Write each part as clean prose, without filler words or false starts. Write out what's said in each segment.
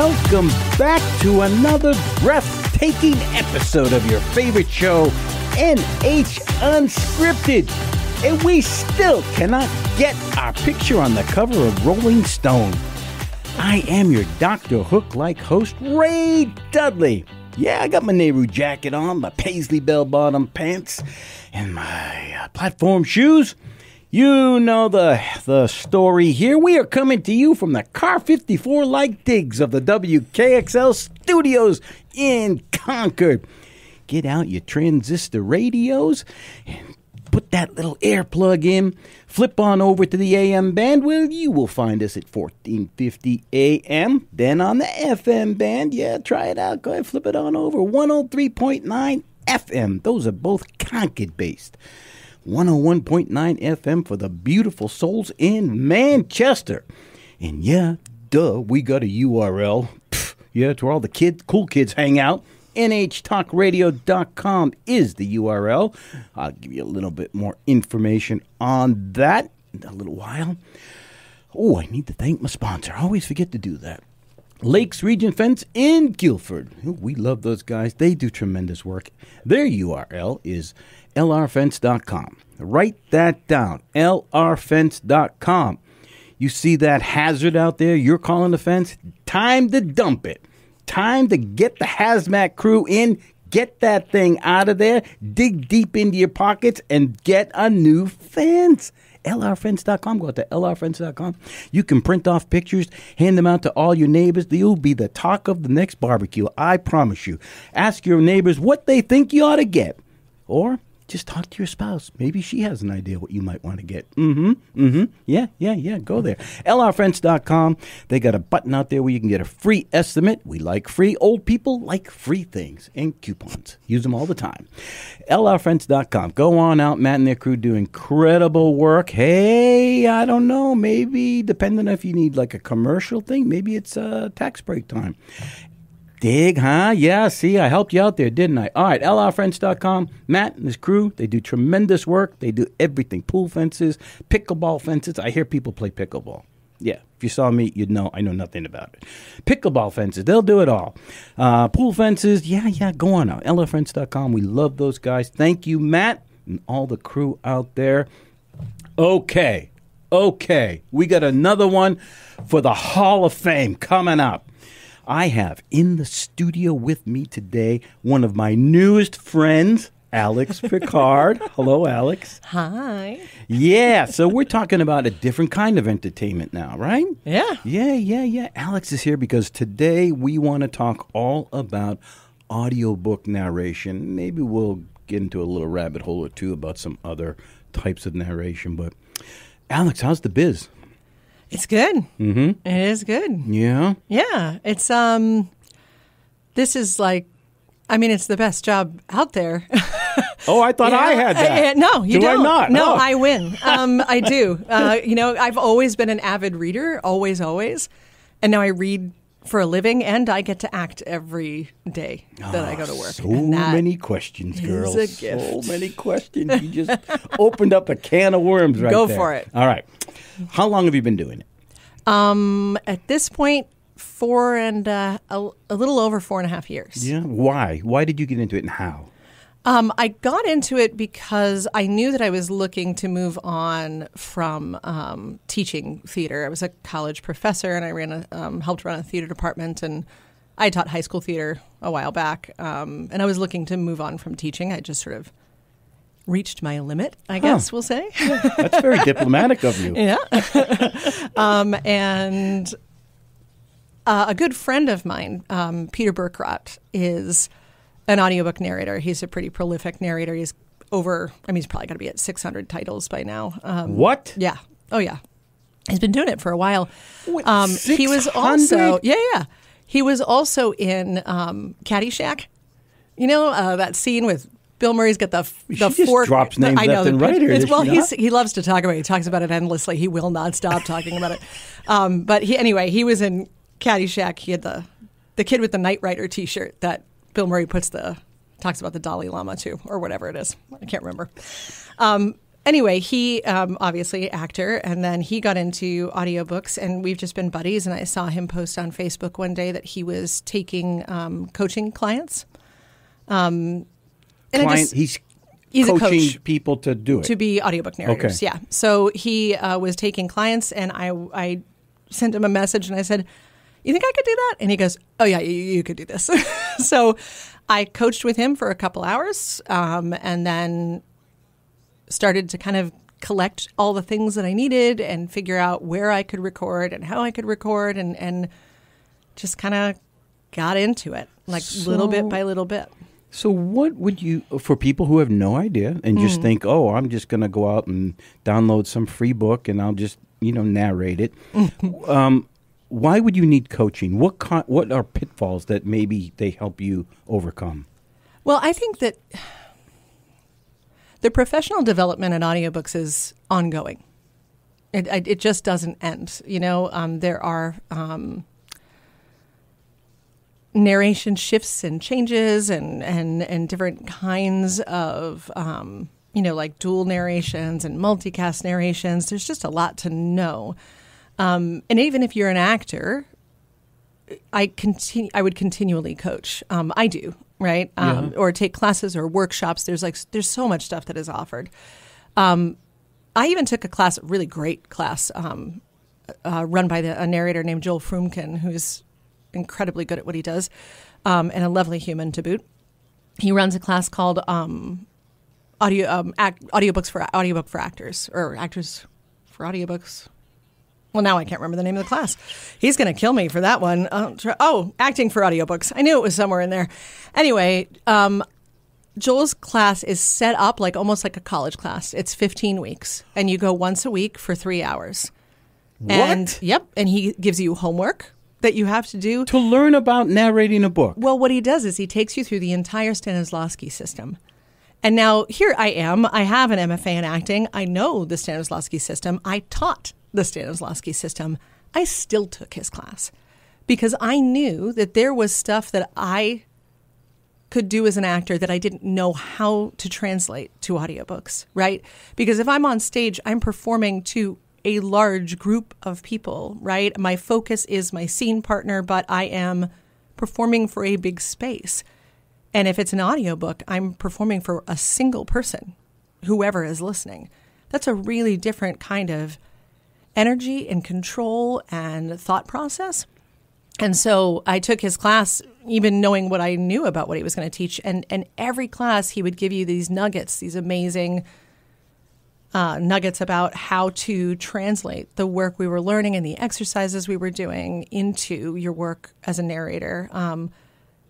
welcome back to another breathtaking episode of your favorite show, NH Unscripted. And we still cannot get our picture on the cover of Rolling Stone. I am your Dr. Hook-like host, Ray Dudley. Yeah, I got my Nehru jacket on, my paisley bell-bottom pants, and my platform shoes. You know the story here. We are coming to you from the Car 54-like digs of the WKXL studios in Concord. Get out your transistor radios and put that little air plug in. Flip on over to the AM band where you will find us at 1450 AM. Then on the FM band, yeah, try it out. Go ahead, flip it on over. 103.9 FM. Those are both Concord-based. 101.9 FM for the beautiful souls in Manchester. And yeah, duh, we got a URL. Yeah, it's where all the cool kids hang out. NHTalkRadio.com is the URL. I'll give you a little bit more information on that in a little while. Oh, I need to thank my sponsor. I always forget to do that. Lakes Region Fence in Guilford. We love those guys. They do tremendous work. Their URL is lrfence.com. Write that down, lrfence.com. You see that hazard out there you're calling the fence? Time to dump it. Time to get the hazmat crew in, get that thing out of there, dig deep into your pockets, and get a new fence. lrfence.com. Go out to lrfence.com. You can print off pictures, hand them out to all your neighbors. You'll be the talk of the next barbecue. I promise you. Ask your neighbors what they think you ought to get. Or just talk to your spouse. Maybe she has an idea what you might want to get. Yeah. Go there. lrfence.com. They got a button out there where you can get a free estimate. We like free. Old people like free things and coupons. Use them all the time. lrfence.com. Go on out. Matt and their crew do incredible work. Hey, I don't know. Maybe depending on if you need like a commercial thing, maybe it's tax break time. Dig, huh? Yeah, see, I helped you out there, didn't I? All right, lrfence.com. Matt and his crew, they do tremendous work. They do everything. Pool fences, pickleball fences. I hear people play pickleball. Yeah, if you saw me, you'd know I know nothing about it. Pickleball fences, they'll do it all. Pool fences, yeah, go on out. lrfence.com. We love those guys. Thank you, Matt, and all the crew out there. Okay. We got another one for the Hall of Fame coming up. I have in the studio with me today one of my newest friends, Alex Picard. Hello, Alex. Hi. Yeah, so we're talking about a different kind of entertainment now, right? Yeah. Yeah. Alex is here because today we want to talk all about audiobook narration. Maybe we'll get into a little rabbit hole or two about some other types of narration. But, Alex, how's the biz? It's good. Mm-hmm. It is good. Yeah? Yeah. It's, this is like, I mean, it's the best job out there. Oh, I thought I had that. No, you don't. Do I not? No, Oh. I win. I do. I've always been an avid reader, always. And now I read for a living, and I get to act every day that I go to work. So many questions, girl. Is a gift. So many questions. You just opened up a can of worms right Go there. for it. All right. How long have you been doing it? At this point, a little over 4.5 years. Yeah. Why? Why did you get into it, and how? I got into it because I knew that I was looking to move on from teaching theater. I was a college professor, and I helped run a theater department, and I taught high school theater a while back, and I was looking to move on from teaching. I just sort of reached my limit, I guess we'll say. That's very diplomatic of you. Yeah. And a good friend of mine, Peter Burkrot, is an audiobook narrator. He's a pretty prolific narrator. He's he's probably got to be at 600 titles by now. What? Yeah. Oh, yeah. He's been doing it for a while. What, he was 600? also, yeah. He was also in Caddyshack. You know, that scene with Bill Murray's got the fork. Drops names left and right here. He loves to talk about it. He talks about it endlessly. He will not stop talking about it. But he was in Caddyshack. He had the kid with the Knight Rider T-shirt that Bill Murray talks about the Dalai Lama to, or whatever it is. I can't remember. anyway, he obviously actor, and then he got into audiobooks, and we've just been buddies. And I saw him post on Facebook one day that he was taking coaching clients. He's coaching coach people to do it. To be audiobook narrators, Okay. yeah. So he was taking clients, and I sent him a message, and I said, "You think I could do that?" And he goes, "Oh, yeah, you could do this." So I coached with him for a couple hours, and then started to kind of collect all the things that I needed and figure out where I could record and how I could record, and just kind of got into it, like little bit by little bit. So what would you, for people who have no idea and just think, oh, I'm just going to go out and download some free book and I'll just, narrate it. Why would you need coaching? What are pitfalls that maybe they help you overcome? Well, I think that the professional development in audiobooks is ongoing. It just doesn't end. There are narration shifts and changes and different kinds of, like dual narrations and multicast narrations. There's just a lot to know. And even if you're an actor, I would continually coach. I do, right? Or take classes or workshops. There's so much stuff that is offered. I even took a class, a really great class, run by a narrator named Joel Frumkin, who's incredibly good at what he does, and a lovely human to boot. He runs a class called audiobooks for audiobook for actors, or actors for audiobooks. Well, now I can't remember the name of the class. He's going to kill me for that one. Acting for audiobooks. I knew it was somewhere in there. Anyway, Joel's class is set up almost like a college class. It's 15 weeks, and you go once a week for 3 hours. What? And he gives you homework that you have to do. To learn about narrating a book. Well, what he does is he takes you through the entire Stanislavski system. And now here I am. I have an MFA in acting. I know the Stanislavski system. I taught the Stanislavski system. I still took his class because I knew that there was stuff that I could do as an actor that I didn't know how to translate to audiobooks, right? Because if I'm on stage, I'm performing to a large group of people, right? My focus is my scene partner, but I am performing for a big space. And if it's an audiobook, I'm performing for a single person, whoever is listening. That's a really different kind of energy and control and thought process. And so I took his class, even knowing what I knew about what he was going to teach. And every class, he would give you these nuggets, these amazing nuggets about how to translate the work we were learning and the exercises we were doing into your work as a narrator.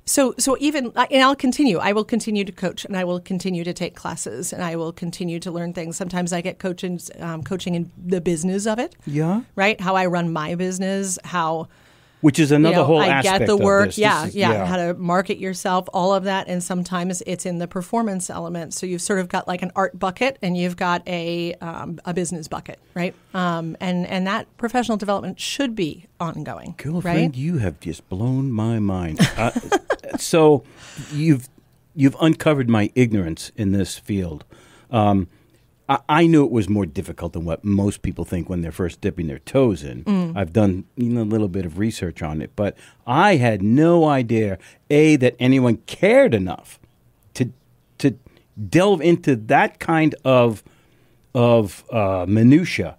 So even, and I'll continue. I will continue to coach, and I will continue to take classes, and I will continue to learn things. Sometimes I get coaching in the business of it. Yeah. Right? How I run my business, which is another whole I aspect get the work, of this. How to market yourself, all of that. And sometimes it's in the performance element. So you've sort of got like an art bucket and you've got a business bucket, right? And that professional development should be ongoing. Girlfriend, right? You have just blown my mind. So you've uncovered my ignorance in this field. I knew it was more difficult than what most people think when they're first dipping their toes in. I've done a little bit of research on it, but I had no idea, that anyone cared enough to delve into that kind of minutia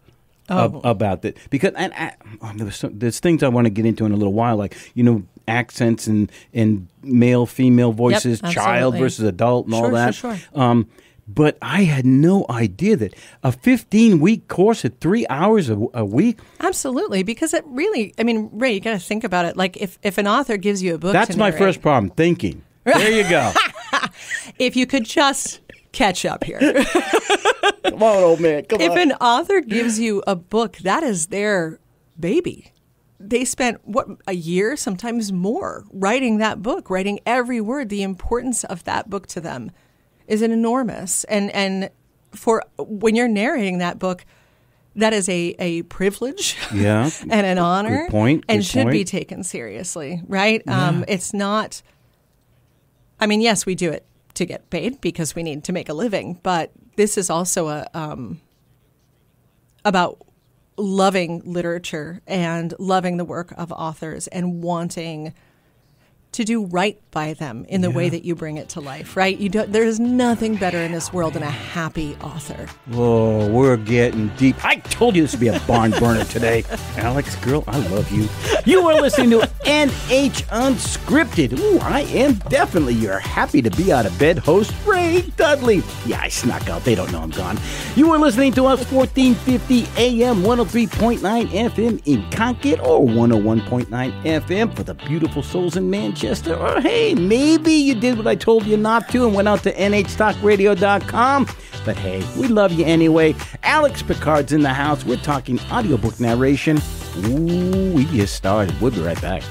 about it. Because there's things I want to get into in a little while, like accents and male, female voices, child versus adult, and all that. Sure. But I had no idea that a 15-week course at 3 hours a week. Absolutely, because it really, Ray, you got to think about it. Like if an author gives you a book, that's my first problem, thinking. There you go. If you could just catch up here. Come on, old man. Come on. If an author gives you a book, that is their baby. They spent, a year, sometimes more, writing that book, writing every word. The importance of that book to them is enormous. And for when you're narrating that book, that is a privilege and an honor. Good point. And should be taken seriously, right? Yeah. It's not, yes, we do it to get paid because we need to make a living, but this is also about loving literature and loving the work of authors and wanting to do right by them in the way that you bring it to life, right? There is nothing better in this world than a happy author. Whoa, we're getting deep. I told you this would be a barn burner today. Alex, girl, I love you. You are listening to NH Unscripted. Ooh, I am definitely your happy to be out of bed host, Ray Dudley. Yeah, I snuck out. They don't know I'm gone. You are listening to us 1450 AM, 103.9 FM in Concord, or 101.9 FM for the beautiful souls in Manchester. Or hey, maybe you did what I told you not to and went out to nhtalkradio.com. But hey, we love you anyway. Alex Picard's in the house. We're talking audiobook narration. Ooh, we just started. We'll be right back.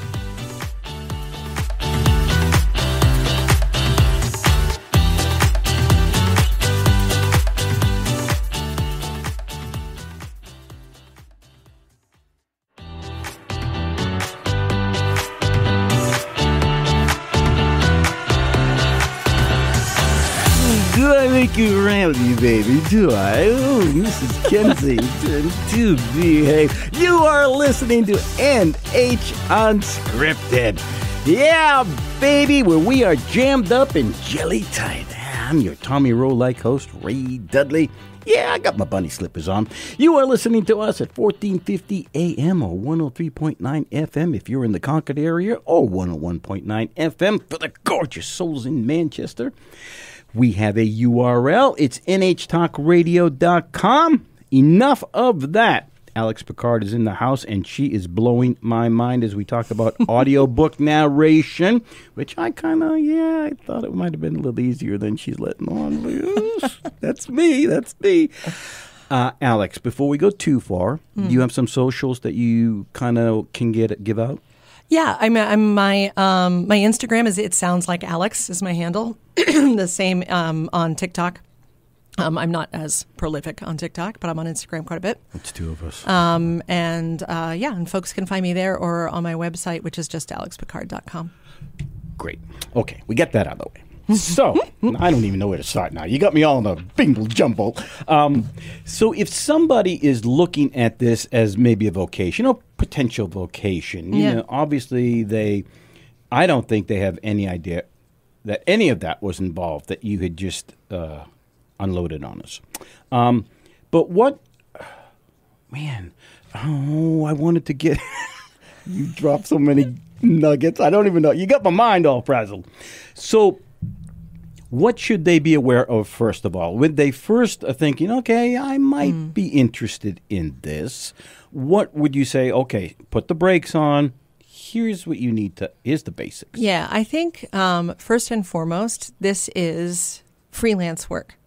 Do I make you rowdy, baby? Do I? Oh, Mrs. Kensington, do behave. You are listening to NH Unscripted. Yeah, baby, where we are jammed up and jelly tight. I'm your Tommy Rowe-like host, Ray Dudley. Yeah, I got my bunny slippers on. You are listening to us at 1450 AM or 103.9 FM if you're in the Concord area, or 101.9 FM for the gorgeous souls in Manchester. We have a URL. It's nhtalkradio.com. Enough of that. Alex Picard is in the house, and she is blowing my mind as we talk about audiobook narration, which I I thought it might have been a little easier than she's letting on loose. That's me. Alex, before we go too far, do you have some socials that you kind of can give out? Yeah, my Instagram is It Sounds Like Alex is my handle. The same on TikTok. I'm not as prolific on TikTok, but I'm on Instagram quite a bit. It's two of us. And folks can find me there or on my website, which is just alexpicard.com. Great. Okay, we get that out of the way. So, I don't even know where to start now. You got me all in a bingle jumble. So if somebody is looking at this as maybe a vocation, or potential vocation, you know, obviously I don't think they have any idea that any of that was involved, that you had just unloaded on us. But what, man, I wanted to get, you dropped so many nuggets. I don't even know. You got my mind all frazzled. So, what should they be aware of, first of all? When they first are thinking, okay, I might be interested in this, what would you say, okay, put the brakes on, here's what you need to, here's the basics. Yeah, I think first and foremost, this is freelance work.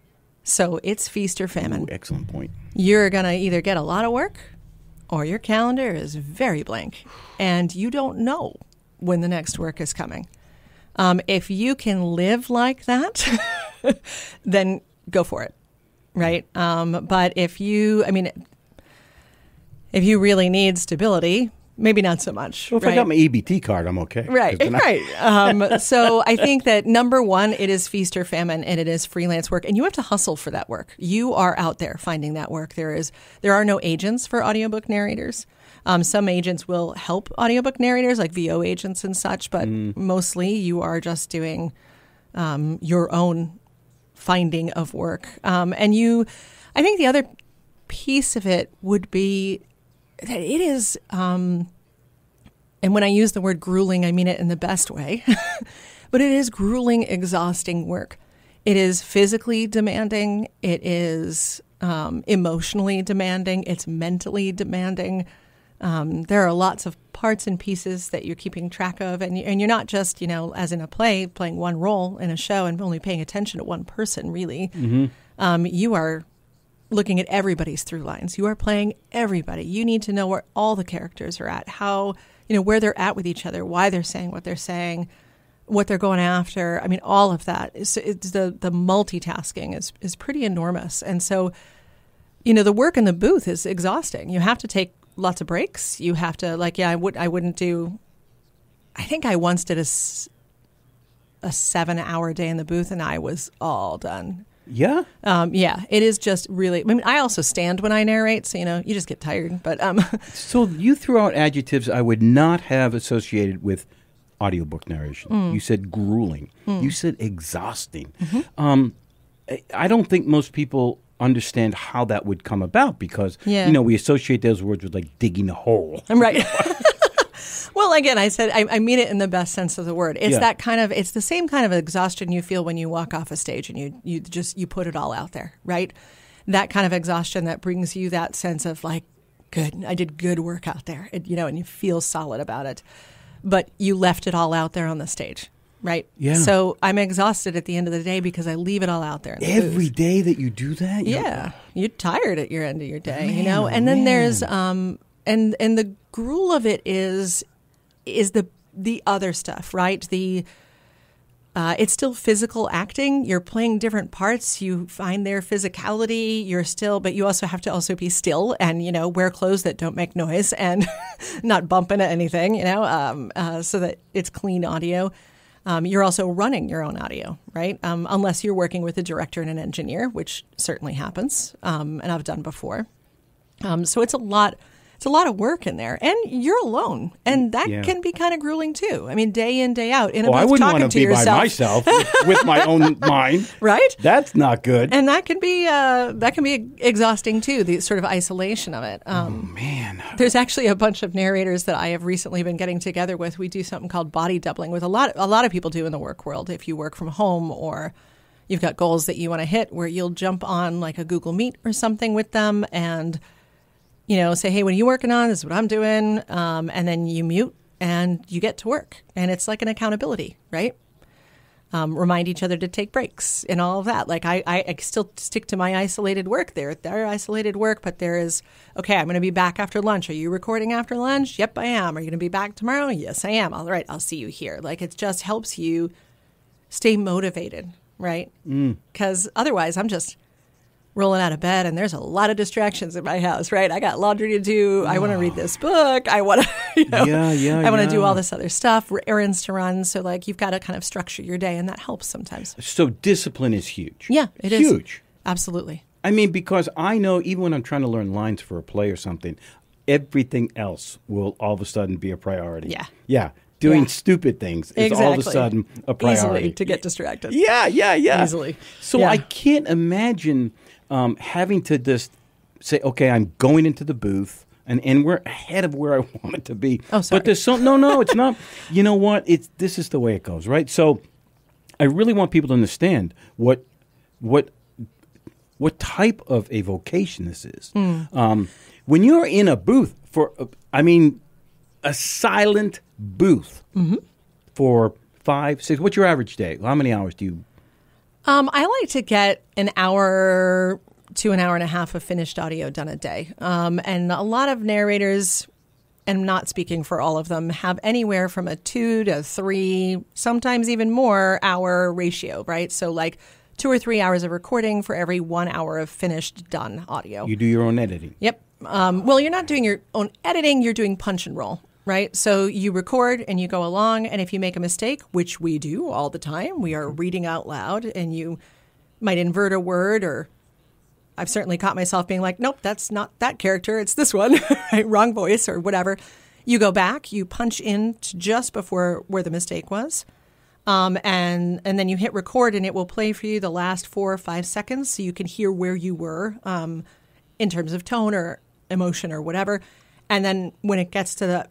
So it's feast or famine. Ooh, excellent point. You're going to either get a lot of work or your calendar is very blank and you don't know when the next work is coming. If you can live like that, then go for it, right? But if you really need stability, maybe not so much. Well, if I got my EBT card, I'm okay. Right. So I think that number one, it is feast or famine, and it is freelance work, and you have to hustle for that work. You are out there finding that work. There are no agents for audiobook narrators. Some agents will help audiobook narrators, like VO agents and such, but mostly you are just doing your own finding of work. I think the other piece of it would be that it is, and when I use the word grueling, I mean it in the best way, but it is grueling, exhausting work. It is physically demanding. It is emotionally demanding. It's mentally demanding. There are lots of parts and pieces that you're keeping track of, and you're not just, as in a play, playing one role in a show and only paying attention to one person, really. Mm-hmm. You are looking at everybody's through lines. You are playing everybody. You need to know where all the characters are at, how, where they're at with each other, why they're saying, what they're going after. I mean, all of that. It's the multitasking is pretty enormous. And so, the work in the booth is exhausting. You have to take lots of breaks. You have to, I wouldn't do, I think I once did a 7-hour day in the booth and I was all done. Yeah? Yeah, it is just really, I mean, I also stand when I narrate, so, you just get tired. But So you threw out adjectives I would not have associated with audiobook narration. You said grueling. You said exhausting. I don't think most people understand how that would come about because, we associate those words with like digging a hole. Right. Well, again, I said I mean it in the best sense of the word. It's that kind of, it's the same kind of exhaustion you feel when you walk off a stage and you put it all out there, right? That kind of exhaustion that brings you that sense of like, good, I did good work out there, and you feel solid about it. But you left it all out there on the stage, right? Yeah. So I'm exhausted at the end of the day because I leave it all out there. Every day that you do that? You're tired at your end of your day, Man, And then there's and the gruel of it is the other stuff, right? It's still physical acting. You're playing different parts. You find their physicality. But you also have to also be still and, wear clothes that don't make noise and not bump into anything, so that it's clean audio. You're also running your own audio, right? Unless you're working with a director and an engineer, which certainly happens, and I've done before. So it's a lot. It's a lot of work in there, and you're alone, and that can be kind of grueling too. I mean, day in, day out, in a booth, I wouldn't talking want to to be yourself. by myself with my own mind, right? That's not good. And that can be exhausting too. The sort of isolation of it. Oh man, there's actually a bunch of narrators that I have recently been getting together with. We do something called body doubling with a lot of people do in the work world. If you work from home or you've got goals that you want to hit, where you'll jump on like a Google Meet or something with them and say, hey, what are you working on? This is what I'm doing. And then you mute and you get to work. And it's like an accountability, right? Remind each other to take breaks and all of that. Like I still stick to my isolated work there. They're isolated work, but there is, okay, I'm going to be back after lunch. Are you recording after lunch? Yep, I am. Are you going to be back tomorrow? Yes, I am. All right, I'll see you here. Like it just helps you stay motivated, right? Because otherwise I'm just rolling out of bed and there's a lot of distractions in my house, right? I got laundry to do. I want to read this book. I want to, I want to do all this other stuff, errands to run. So like you've got to kind of structure your day, and that helps sometimes. So discipline is huge. Yeah, it is. Huge. Absolutely. I mean, because I know even when I'm trying to learn lines for a play or something, everything else will all of a sudden be a priority. Yeah. Yeah. Doing stupid things is all of a sudden a priority. Easily to get distracted. Yeah. Easily. So I can't imagine having to just say, okay, I'm going into the booth, and we're ahead of where I want it to be. Oh, sorry. But there's no, it's not. You know what? This is the way it goes, right? So I really want people to understand what type of a vocation this is. When you're in a booth a silent booth for 5, 6, what's your average day? How many hours do you? I like to get an hour to an hour and a half of finished audio done a day. And a lot of narrators, and not speaking for all of them, have anywhere from a 2 to 3, sometimes even more hour ratio, right? So like 2 or 3 hours of recording for every 1 hour of finished done audio. You do your own editing. Yep. Well, you're not doing your own editing, you're doing punch and roll. Right? So you record and you go along, and if you make a mistake, which we do all the time, we are reading out loud and you might invert a word, or I've certainly caught myself being like, nope, that's not that character, it's this one, right? Wrong voice or whatever. You go back, you punch in to just before where the mistake was, and then you hit record, and it will play for you the last 4 or 5 seconds so you can hear where you were in terms of tone or emotion or whatever. And then when it gets to the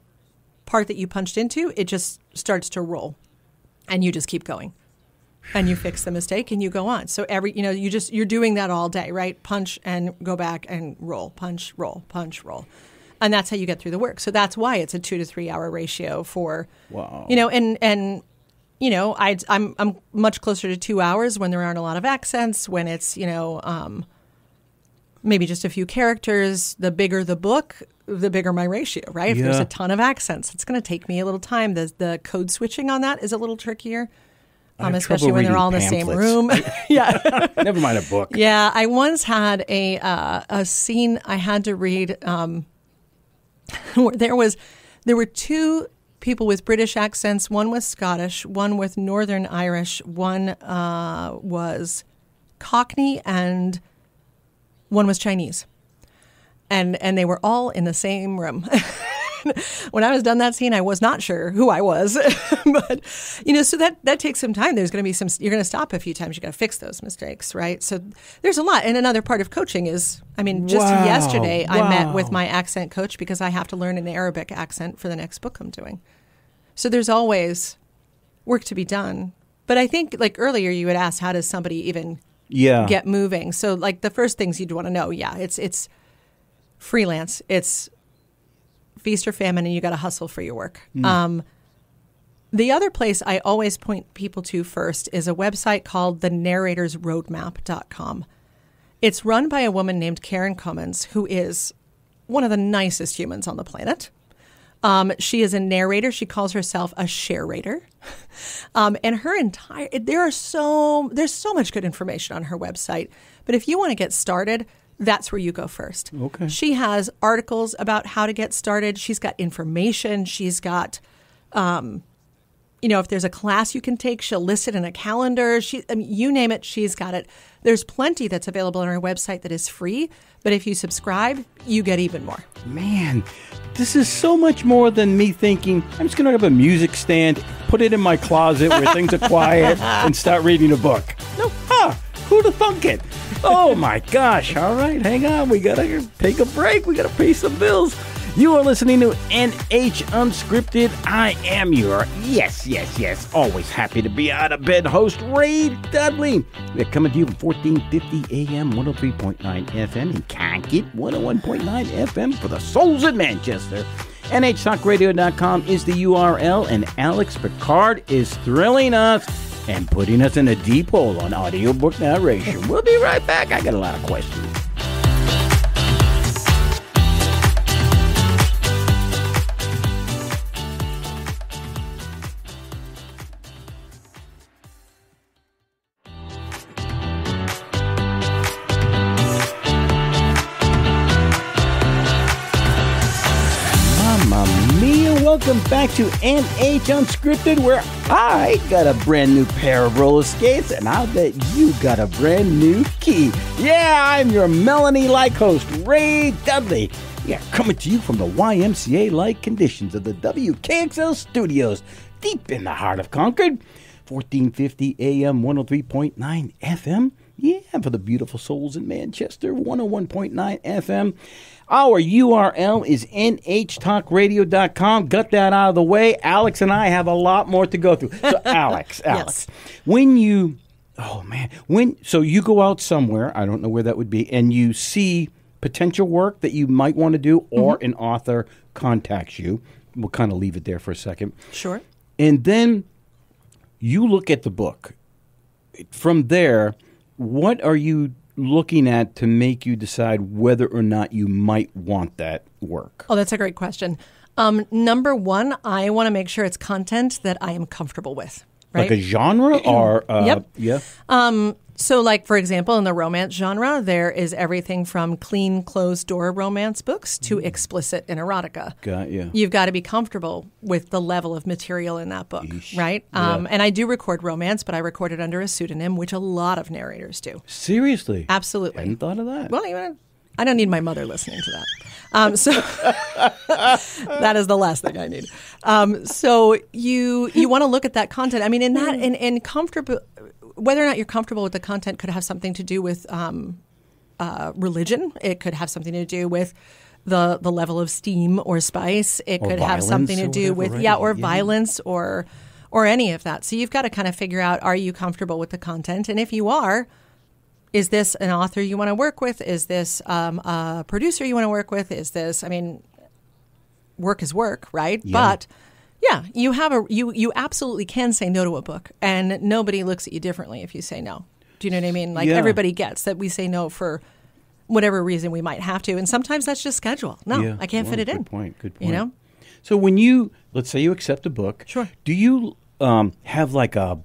part that you punched into, it just starts to roll, and you just keep going, and you fix the mistake and you go on. So you're doing that all day, right? Punch and go back and roll, punch, roll, and that's how you get through the work. So that's why it's a 2 to 3 hour ratio for, wow. I'm much closer to 2 hours when there aren't a lot of accents, when it's maybe just a few characters. The bigger the book, the bigger my ratio, right? If there's a ton of accents, it's going to take me a little time. The code switching on that is a little trickier, especially when they're all in the same room. Yeah. Never mind a book. Yeah. I once had a scene I had to read where there were 2 people with British accents. One was Scottish, one with Northern Irish, one was Cockney and one was Chinese. And they were all in the same room. When I was done that scene, I was not sure who I was. But, so that takes some time. There's going to be you're going to stop a few times. You got to fix those mistakes, right? So there's a lot. And another part of coaching is, yesterday I met with my accent coach because I have to learn an Arabic accent for the next book I'm doing. So there's always work to be done. But I think, like earlier, you had asked, how does somebody even get moving? So, like, the first things you'd want to know, it's freelance. It's feast or famine, and you got to hustle for your work. The other place I always point people to first is a website called thenarratorsroadmap.com. It's run by a woman named Karen Cummins, who is one of the nicest humans on the planet. She is a narrator. She calls herself a share-rater. And her there's so much good information on her website. But if you want to get started, that's where you go first. Okay. She has articles about how to get started. She's got information. She's got, if there's a class you can take, she'll list it in a calendar. You name it, she's got it. There's plenty that's available on her website that is free. But if you subscribe, you get even more. Man, this is so much more than me thinking, I'm just going to have a music stand, put it in my closet where things are quiet, and start reading a book. Nope. Who'd have thunk it? Oh, my gosh. All right, hang on. We got to take a break. We got to pay some bills. You are listening to NH Unscripted. I am your, yes, always happy to be out of bed host, Ray Dudley. We're coming to you from 1450 AM, 103.9 FM in Kankit, 101.9 FM for the souls in Manchester. NHTalkRadio.com is the URL, and Alex Picard is thrilling us and putting us in a deep hole on audiobook narration. We'll be right back. I got a lot of questions. Welcome back to NH Unscripted, where I got a brand new pair of roller skates, and I'll bet you got a brand new key. Yeah, I'm your Melanie-like host, Ray Dudley. Yeah, coming to you from the YMCA-like conditions of the WKXL studios, deep in the heart of Concord. 1450 AM, 103.9 FM. Yeah, for the beautiful souls in Manchester, 101.9 FM. Our URL is nhtalkradio.com. Got that out of the way. Alex and I have a lot more to go through. So, Alex, Yes. So you go out somewhere, I don't know where that would be, and you see potential work that you might want to do, or an author contacts you. We'll kind of leave it there for a second. Sure. And then you look at the book. From there, what are you looking at to make you decide whether or not you might want that work? Oh, that's a great question. Number one, I want to make sure it's content that I am comfortable with. Right? Like a genre or... Yep. Yeah. So, like, for example, in the romance genre, there is everything from clean, closed-door romance books to explicit and erotica. Got you. You've got to be comfortable with the level of material in that book, right? Yeah. And I do record romance, but I record it under a pseudonym, which a lot of narrators do. Seriously? Absolutely. Hadn't thought of that. Well, I don't need my mother listening to that. So that is the last thing I need. So you want to look at that content. I mean, in that, and comfortable, whether or not you're comfortable with the content could have something to do with religion. It could have something to do with the level of steam or spice. It could have something to do with violence or any of that. So you've got to kind of figure out, are you comfortable with the content? And if you are, is this an author you want to work with? Is this a producer you want to work with? Is this, work is work, right? Yeah. But yeah, you absolutely can say no to a book, and nobody looks at you differently if you say no. Do you know what I mean? Like everybody gets that we say no for whatever reason we might have to, and sometimes that's just schedule. No, I can't fit it in. Good point. You know? So let's say you accept a book. Sure. Do you have like a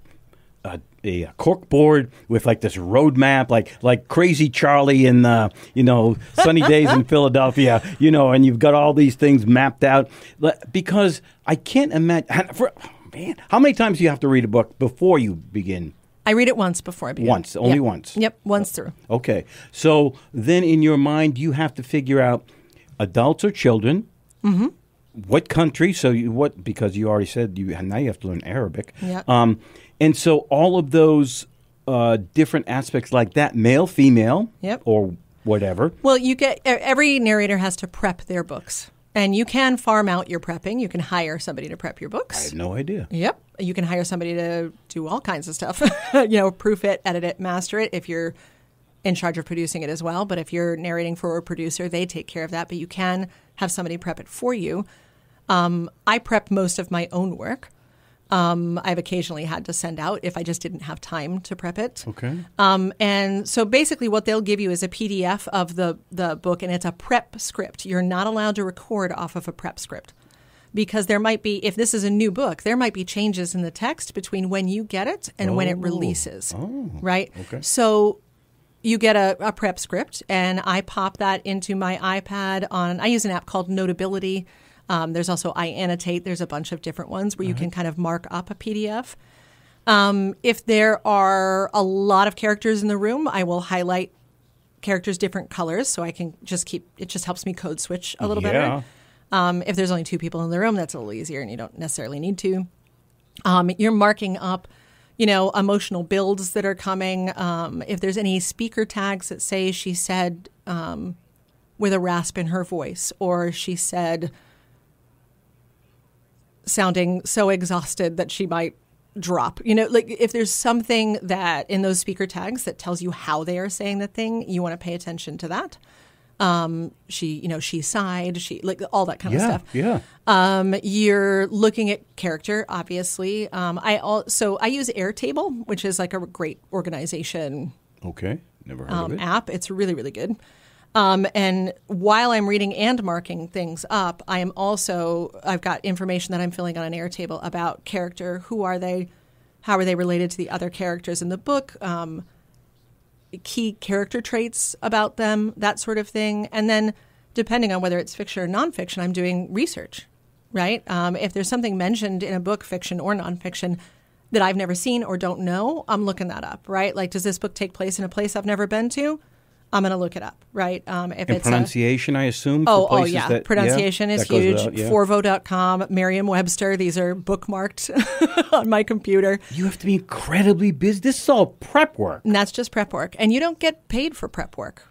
cork board with like this roadmap, like Crazy Charlie in Sunny Days in Philadelphia, and you've got all these things mapped out? Because I can't imagine. How many times do you have to read a book before you begin I read it once before I begin. Once, only Yep. once. Yep, once through. Okay. So then in your mind, you have to figure out adults or children. Mm-hmm. What country? Because you already said now you have to learn Arabic. Yep. And so all of those different aspects like that, male, female, Yep. or whatever. Well, every narrator has to prep their books. And you can farm out your prepping. You can hire somebody to prep your books. I had no idea. Yep. You can hire somebody to do all kinds of stuff. Proof it, edit it, master it if you're in charge of producing it as well. But if you're narrating for a producer, they take care of that. But you can have somebody prep it for you. I prep most of my own work. I've occasionally had to send out if I just didn't have time to prep it. Okay. And so basically what they'll give you is a PDF of the book, and it's a prep script. You're not allowed to record off of a prep script because there might be, if this is a new book, there might be changes in the text between when you get it and when it releases, right? Okay. So you get a prep script, and I pop that into my iPad I use an app called Notability. There's also iAnnotate. There's a bunch of different ones where you can kind of mark up a PDF. If there are a lot of characters in the room, I will highlight characters different colors so I can it just helps me code switch a little better. If there's only 2 people in the room, that's a little easier and you don't necessarily need to. You're marking up, emotional builds that are coming. If there's any speaker tags that say she said with a rasp in her voice, or she said sounding so exhausted that she might drop. If there's something that in those speaker tags that tells you how they are saying the thing, you want to pay attention to that. She sighed, all that kind of stuff. Yeah. You're looking at character, obviously. I use Airtable, which is like a great organization. Okay. Never heard of it. App. It's really, really good. And while I'm reading and marking things up, I've got information that I'm filling on an Airtable about character. Who are they? How are they related to the other characters in the book? Key character traits about them, that sort of thing. And then depending on whether it's fiction or nonfiction, I'm doing research, right? If there's something mentioned in a book, fiction or nonfiction, that I've never seen or don't know, I'm looking that up, right? Like, does this book take place in a place I've never been to? I'm going to look it up, right? If it's pronunciation, I assume? For yeah. Pronunciation is huge. Forvo.com, Merriam-Webster. These are bookmarked on my computer. You have to be incredibly busy. This is all prep work. And that's just prep work. And you don't get paid for prep work.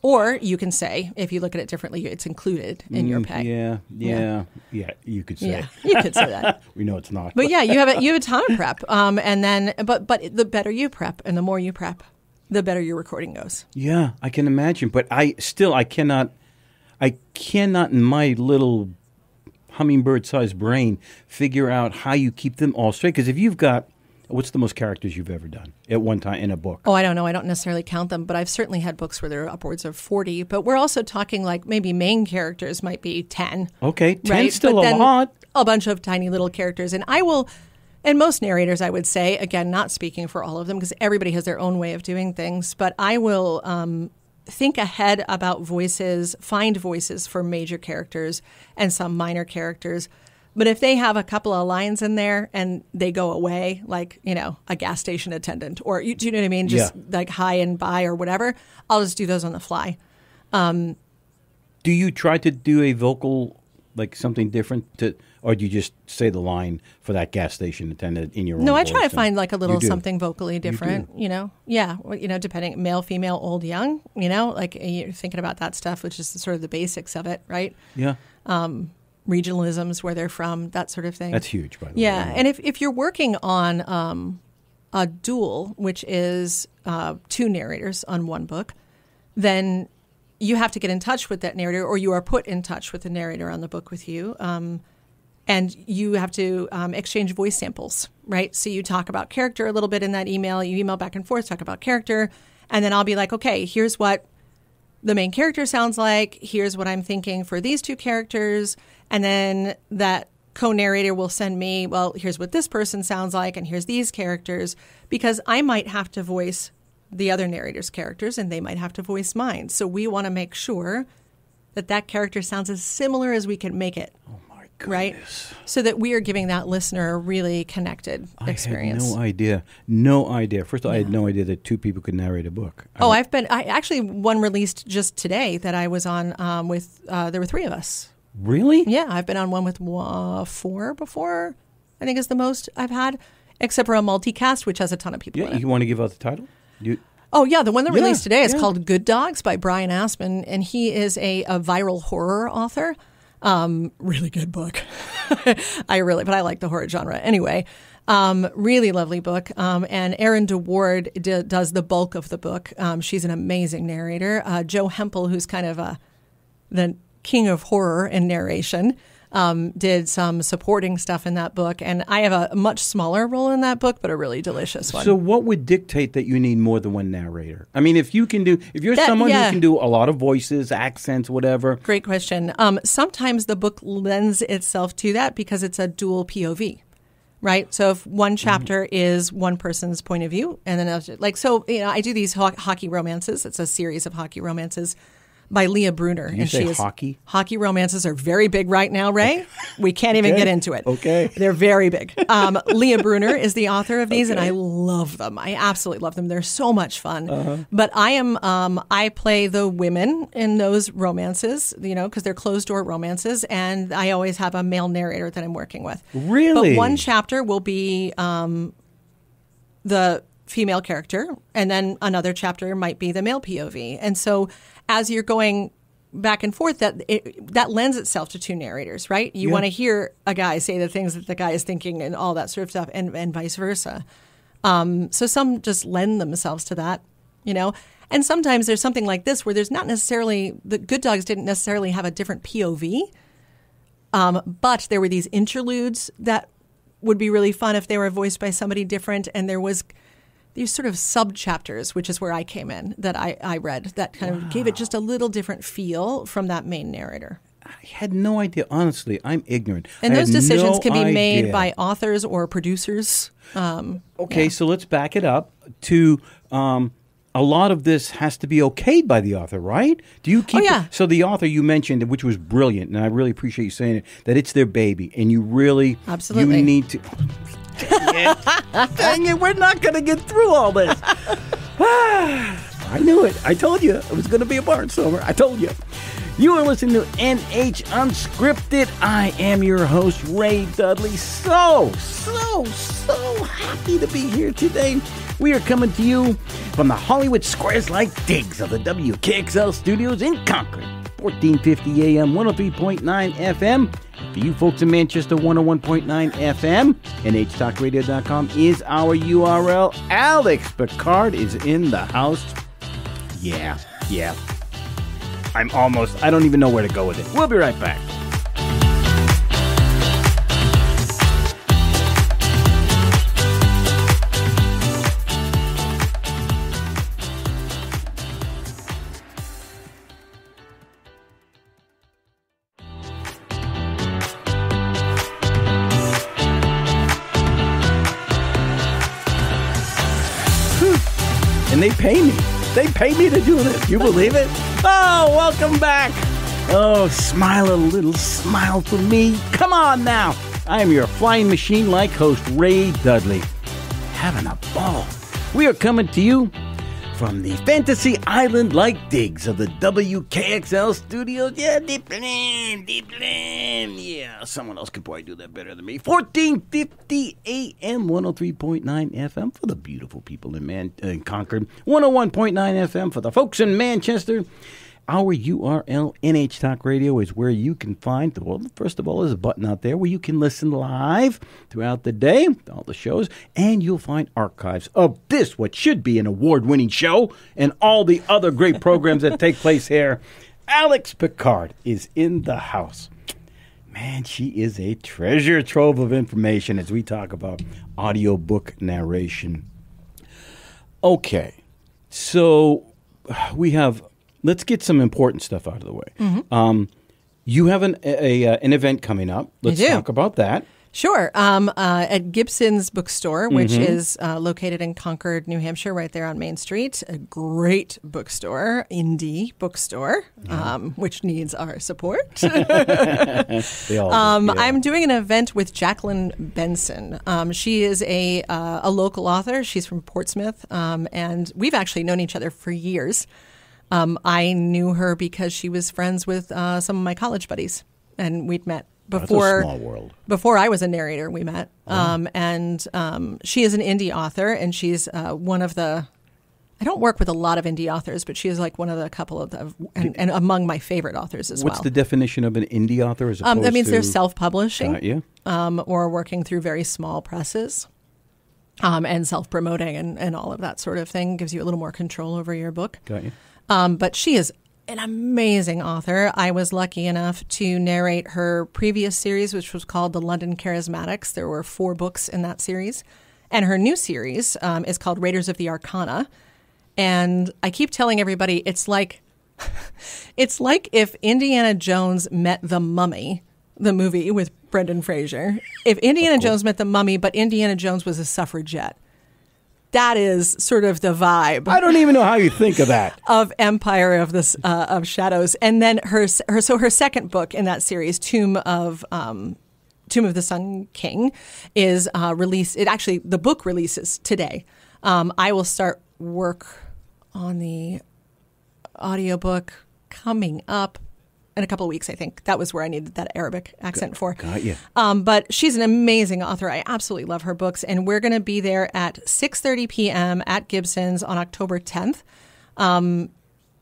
Or you can say, if you look at it differently, it's included in your pay. Yeah, you could say. Yeah, you could say that. We know it's not. But yeah, you have a ton of prep. And then, but the better you prep and the more you prep, the better your recording goes. Yeah, I can imagine. But I cannot in my little hummingbird-sized brain figure out how you keep them all straight. Because if you've got, what's the most characters you've ever done at one time in a book? Oh, I don't know. I don't necessarily count them, but I've certainly had books where there are upwards of 40. But we're also talking like maybe main characters might be 10. Okay, 10's right? still but a then lot. A bunch of tiny little characters. And I will... And most narrators, I would say, again, not speaking for all of them because everybody has their own way of doing things, but I will think ahead about voices, find voices for major characters and some minor characters. But if they have a couple of lines in there and they go away, like, a gas station attendant or, do you know what I mean? Just like hi and bye or whatever, I'll just do those on the fly. Do you try to do a vocal, like something different or do you just say the line for that gas station attendant in your own No, I voice? try to find like a little something vocally different, Yeah. Depending, male, female, old, young, like you're thinking about that stuff, which is sort of the basics of it, right? Yeah. Regionalisms, where they're from, that sort of thing. That's huge, by the way. Yeah. And if you're working on a duel, which is 2 narrators on one book, then you have to get in touch with that narrator, or you are put in touch with the narrator on the book with you. And you have to exchange voice samples, right? So you talk about character a little bit in that email. You email back and forth, talk about character. And then I'll be like, okay, here's what the main character sounds like. Here's what I'm thinking for these 2 characters. And then that co-narrator will send me, well, here's what this person sounds like, and here's these characters. Because I might have to voice the other narrator's characters, and they might have to voice mine. So we want to make sure that character sounds as similar as we can make it. Oh, my right? So that we are giving that listener a really connected experience. I had no idea. No idea. First of all, I had no idea that two people could narrate a book. I actually, one released just today that I was on with, there were 3 of us. Really? Yeah, I've been on one with 4 before, I think is the most I've had, except for a multicast, which has a ton of people in it. You want to give out the title? Oh, yeah. The one that released today is called Good Dogs by Brian Aspen, and he is a viral horror author. Really good book. But I like the horror genre. Anyway, really lovely book. And Erin DeWard does the bulk of the book. She's an amazing narrator. Joe Hempel, who's kind of the king of horror and narration, did some supporting stuff in that book. And I have a much smaller role in that book, but a really delicious one. So what would dictate that you need more than one narrator? I mean, if you're someone who can do a lot of voices, accents, whatever. Great question. Sometimes the book lends itself to that because it's a dual POV. Right. So if one chapter is one person's point of view and then I do these hockey romances. It's a series of hockey romances by Leah Brunner. Did you say hockey? Hockey romances are very big right now, Ray. We can't even get into it. Okay. They're very big. Leah Brunner is the author of these, and I love them. I absolutely love them. They're so much fun. But I play the women in those romances, because they're closed-door romances, and I always have a male narrator that I'm working with. Really? But one chapter will be the female character, and then another chapter might be the male POV. And so as you're going back and forth, that lends itself to 2 narrators, right? You want to hear a guy say the things that the guy is thinking and all that sort of stuff, and vice versa. So some just lend themselves to that, And sometimes there's something like this where there's not necessarily, the Good Dogs didn't necessarily have a different POV, but there were these interludes that would be really fun if they were voiced by somebody different, and there was these sort of sub-chapters, which is where I came in, that I read, that kind of gave it just a little different feel from that main narrator. I had no idea. Honestly, I'm ignorant. And those decisions can be made by authors or producers. So let's back it up to a lot of this has to be okayed by the author, right? Do you keep So the author you mentioned, which was brilliant, and I really appreciate you saying it, that it's their baby, and you really you need to... Dang it, we're not going to get through all this. I knew it. I told you it was going to be a barnstormer. I told you. You are listening to NH Unscripted. I am your host, Ray Dudley. So happy to be here today. We are coming to you from the Hollywood Squares-like digs of the WKXL studios in Concord. 1450 AM, 103.9 FM. For you folks in Manchester, 101.9 FM. NHTalkRadio.com is our URL. Alex Picard is in the house. Yeah. I don't even know where to go with it. We'll be right back. And they pay me. They pay me to do this. You believe it? Oh, welcome back. Oh, smile a little smile for me. Come on now. I am your flying machine-like host, Ray Dudley. Having a ball. We are coming to you from the Fantasy Island-like digs of the WKXL studios. Yeah, deep in. Yeah, someone else could probably do that better than me. 1450 AM, 103.9 FM for the beautiful people in Concord. 101.9 FM for the folks in Manchester. Our URL, NH Talk Radio, is where you can find, well, first of all, there's a button out there where you can listen live throughout the day, all the shows, and you'll find archives of this, what should be an award-winning show, and all the other great programs that take place here. Alex Picard is in the house. Man, she is a treasure trove of information as we talk about audiobook narration. Okay, so we have... Let's get some important stuff out of the way. Mm-hmm. You have an event coming up. Let's talk about that. Sure. At Gibson's Bookstore, which is located in Concord, New Hampshire, right there on Main Street. A great bookstore, indie bookstore, which needs our support. They all do, yeah. I'm doing an event with Jacqueline Benson. She is a local author. She's from Portsmouth, and we've actually known each other for years. I knew her because she was friends with some of my college buddies, and we'd met. Before, that's a small world. Before I was a narrator, we met. And she is an indie author, and she's one of the... I don't work with a lot of indie authors, but she is like one of the couple of the... And among my favorite authors as well. What's the definition of an indie author as opposed that means to... they're self-publishing yeah. or working through very small presses and self-promoting and all of that sort of thing. Gives you a little more control over your book. Got you. But she is an amazing author. I was lucky enough to narrate her previous series, which was called The London Charismatics. There were 4 books in that series. And her new series is called Raiders of the Arcana. And I keep telling everybody it's like if Indiana Jones met the Mummy, the movie with Brendan Fraser. If Indiana Jones met the Mummy, but Indiana Jones was a suffragette. That is sort of the vibe. I don't even know how you think of that. Of Empire of Shadows. And then her second book in that series, Tomb of the Sun King, is released. The book releases today. I will start work on the audiobook coming up in a couple of weeks, I think. That was where I needed that Arabic accent for. Got you. But she's an amazing author. I absolutely love her books. And we're going to be there at 6:30 p.m. at Gibson's on October 10th. And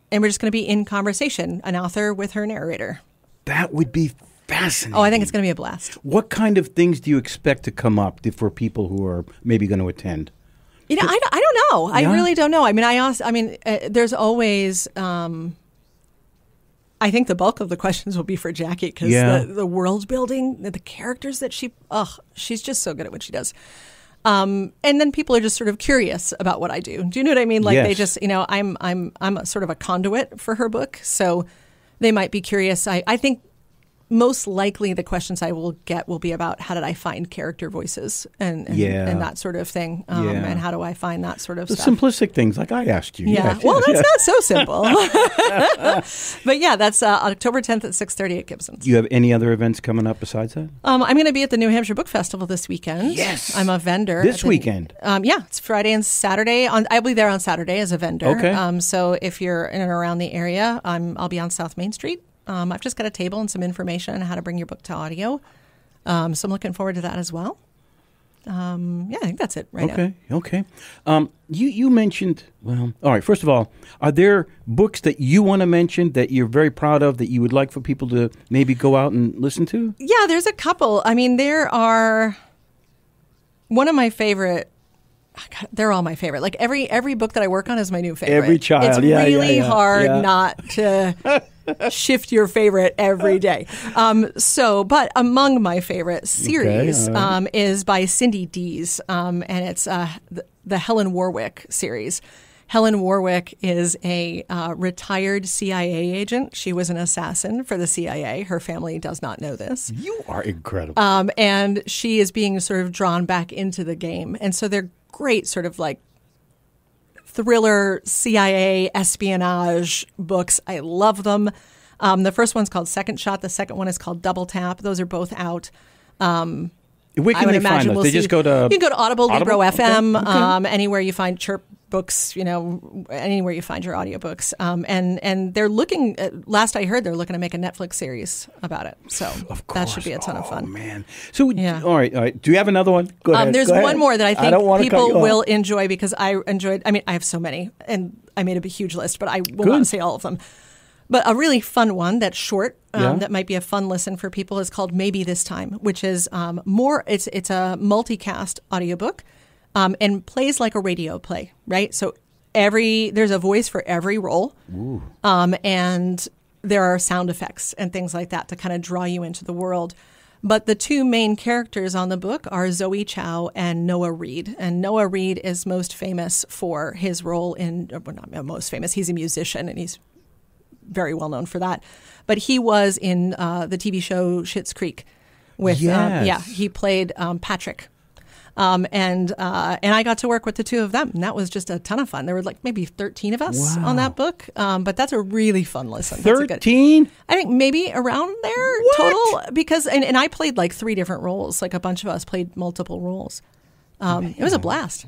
we're just going to be in conversation, an author with her narrator. That would be fascinating. Oh, I think it's going to be a blast. What kind of things do you expect to come up for people who are maybe going to attend? You know, I don't know. Yeah? I really don't know. I mean, there's always... I think the bulk of the questions will be for Jackie because the world building, the characters that she's just so good at what she does. And then people are just sort of curious about what I do. Do you know what I mean? Like they just, I'm a sort of a conduit for her book, so they might be curious. I think most likely the questions I will get will be about how did I find character voices and that sort of thing. And how do I find that sort of the stuff. Simplistic things like I asked you. Yeah. Well, that's not so simple. But yeah, that's October 10th at 6:30 at Gibson's. Do you have any other events coming up besides that? I'm going to be at the New Hampshire Book Festival this weekend. Yes. I'm a vendor. This weekend? Yeah, it's Friday and Saturday. I'll be there on Saturday as a vendor. Okay. So if you're in and around the area, I'll be on South Main Street. I've just got a table and some information on how to bring your book to audio. So I'm looking forward to that as well. I think that's it right now. Okay. You mentioned, all right, first of all, are there books that you want to mention that you're very proud of that you would like for people to maybe go out and listen to? Yeah, there's a couple. I mean, there are one of my favorite. God, they're all my favorite. Like every book that I work on is my new favorite. Every child. It's really hard not to shift your favorite every day. But among my favorite series is by Cindy Dees, and it's the Helen Warwick series. Helen Warwick is a retired CIA agent. She was an assassin for the CIA. Her family does not know this. You are incredible. And she is being sort of drawn back into the game. And so they're great sort of like thriller, CIA, espionage books. I love them. The first one's called Second Shot. The second one is called Double Tap. Those are both out. Where can they find us? They just go to... You can go to Audible? Libro FM, Okay. Anywhere you find Chirp books, anywhere you find your audiobooks. And they're looking, last I heard, they're looking to make a Netflix series about it. So that should be a ton of fun. Oh, man. So, all right. Do you have another one? Go ahead. There's one more that I think people will off. enjoy because I enjoyed, I have so many, and I made a huge list, but I will not say all of them. But a really fun one that's short, that might be a fun listen for people is called Maybe This Time, which is it's a multicast audiobook and plays like a radio play, right? So there's a voice for every role, and there are sound effects and things like that to kind of draw you into the world. But the two main characters on the book are Zoe Chow and Noah Reed. And Noah Reed is most famous for his role in, well, not most famous, he's a musician and he's very well known for that. But he was in the TV show Schitt's Creek, with Yes. he played Patrick. And I got to work with the two of them, and that was just a ton of fun. There were like maybe 13 of us on that book, but that's a really fun listen. 13? I think maybe around there total, because and I played like 3 different roles. Like a bunch of us played multiple roles. It was a blast.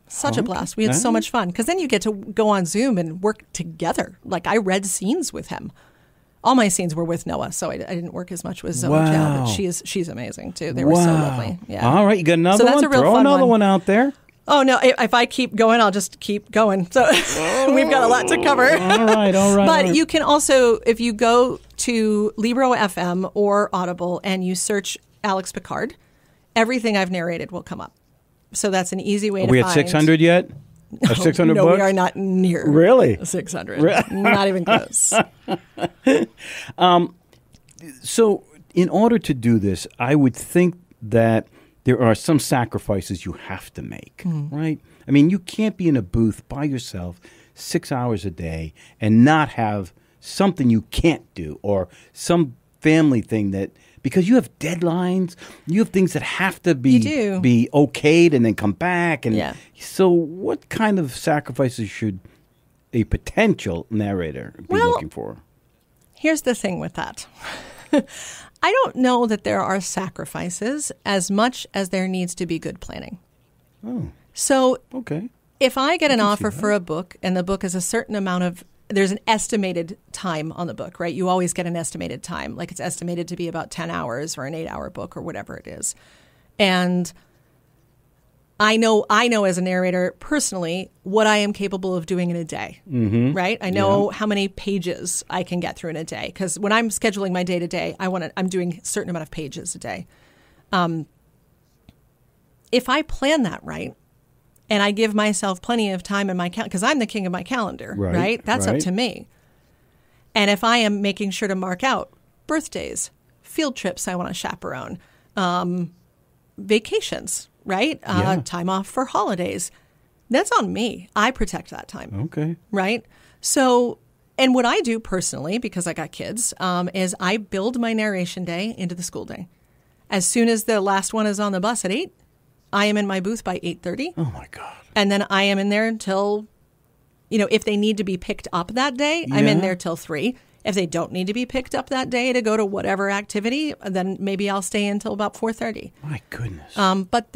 Such a blast. We had so much fun, because then you get to go on Zoom and work together. Like I read scenes with him. All my scenes were with Noah, so I didn't work as much with Zoe Chow, but she's amazing too. They were so lovely. Yeah. All right, you got another one? A real Throw fun another one out there. Oh, no, if I keep going, I'll just keep going. So we've got a lot to cover. All right. But you can also, if you go to Libro FM or Audible and you search Alex Picard, everything I've narrated will come up. So that's an easy way to find. Are we at 600 yet? No, 600 no, books? we are not near Really? 600. Not even close. So in order to do this, I would think that there are some sacrifices you have to make, right? I mean, you can't be in a booth by yourself 6 hours a day and not have something you can't do, or some family thing that, because you have deadlines, you have things that have to be okayed and then come back. And so what kind of sacrifices should a potential narrator be looking for? Here's the thing with that. I don't know that there are sacrifices as much as there needs to be good planning. Oh. So if I get an offer for a book, and the book is a certain amount of, there's an estimated time on the book, right? You always get an estimated time. Like it's estimated to be about 10 hours or an 8-hour book or whatever it is. And I know as a narrator personally what I am capable of doing in a day, right? I know how many pages I can get through in a day, because when I'm scheduling my day to day, I'm doing a certain amount of pages a day. If I plan that right, and I give myself plenty of time in my calendar, because I'm the king of my calendar, right? That's up to me. And if I am making sure to mark out birthdays, field trips I want to chaperone, vacations, right? Time off for holidays. That's on me. I protect that time. Okay. Right? So, and what I do personally, because I got kids, is I build my narration day into the school day. As soon as the last one is on the bus at 8, I am in my booth by 8:30. Oh, my God. And then I am in there until, if they need to be picked up that day, I'm in there till 3. If they don't need to be picked up that day to go to whatever activity, then maybe I'll stay until about 4:30. My goodness. But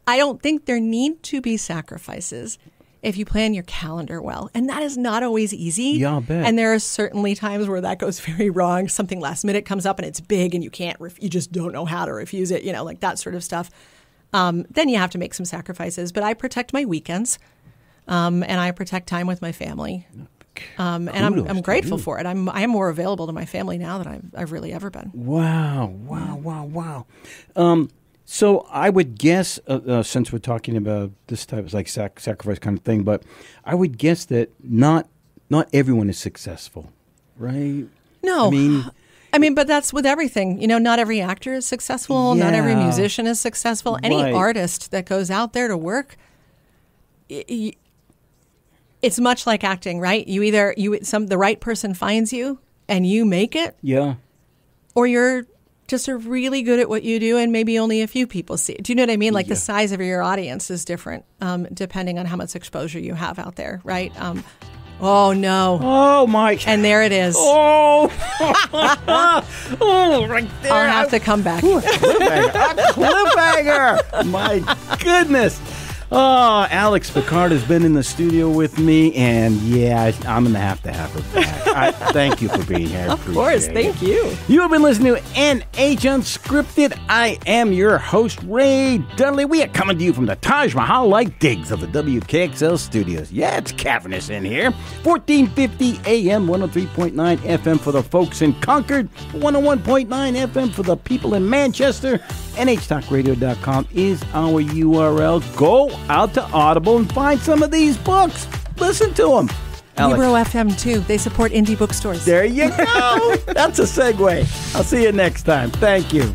I don't think there need to be sacrifices if you plan your calendar well. And that is not always easy. Yeah, I'll bet. And there are certainly times where that goes very wrong. Something last minute comes up and it's big and you can't, you just don't know how to refuse it, like that sort of stuff. Then you have to make some sacrifices. But I protect my weekends and I protect time with my family. And I'm grateful for it. I am more available to my family now than I've really ever been. Wow. So I would guess, since we're talking about this type of like sacrifice kind of thing, but I would guess that not everyone is successful, right? No. I mean, but that's with everything. Not every actor is successful. Yeah. Not every musician is successful. Right. Any artist that goes out there to work, it's much like acting, right? The right person finds you and you make it. Yeah. Or you're just really good at what you do and maybe only a few people see it. Do you know what I mean? Like the size of your audience is different depending on how much exposure you have out there, right? Oh, no. Oh, Mike. And there it is. Oh, right there. I'll have to come back. A cliffhanger. My goodness. Oh, Alex Picard has been in the studio with me, and I'm going to have her back. Thank you for being here. Of course, thank you. You have been listening to NH Unscripted. I am your host, Ray Dudley. We are coming to you from the Taj Mahal-like digs of the WKXL studios. Yeah, it's cavernous in here. 1450 AM, 103.9 FM for the folks in Concord, 101.9 FM for the people in Manchester. NHTalkRadio.com is our URL. Go out to Audible and find some of these books. Listen to them. Libro FM, too. They support indie bookstores. There you go. That's a segue. I'll see you next time. Thank you.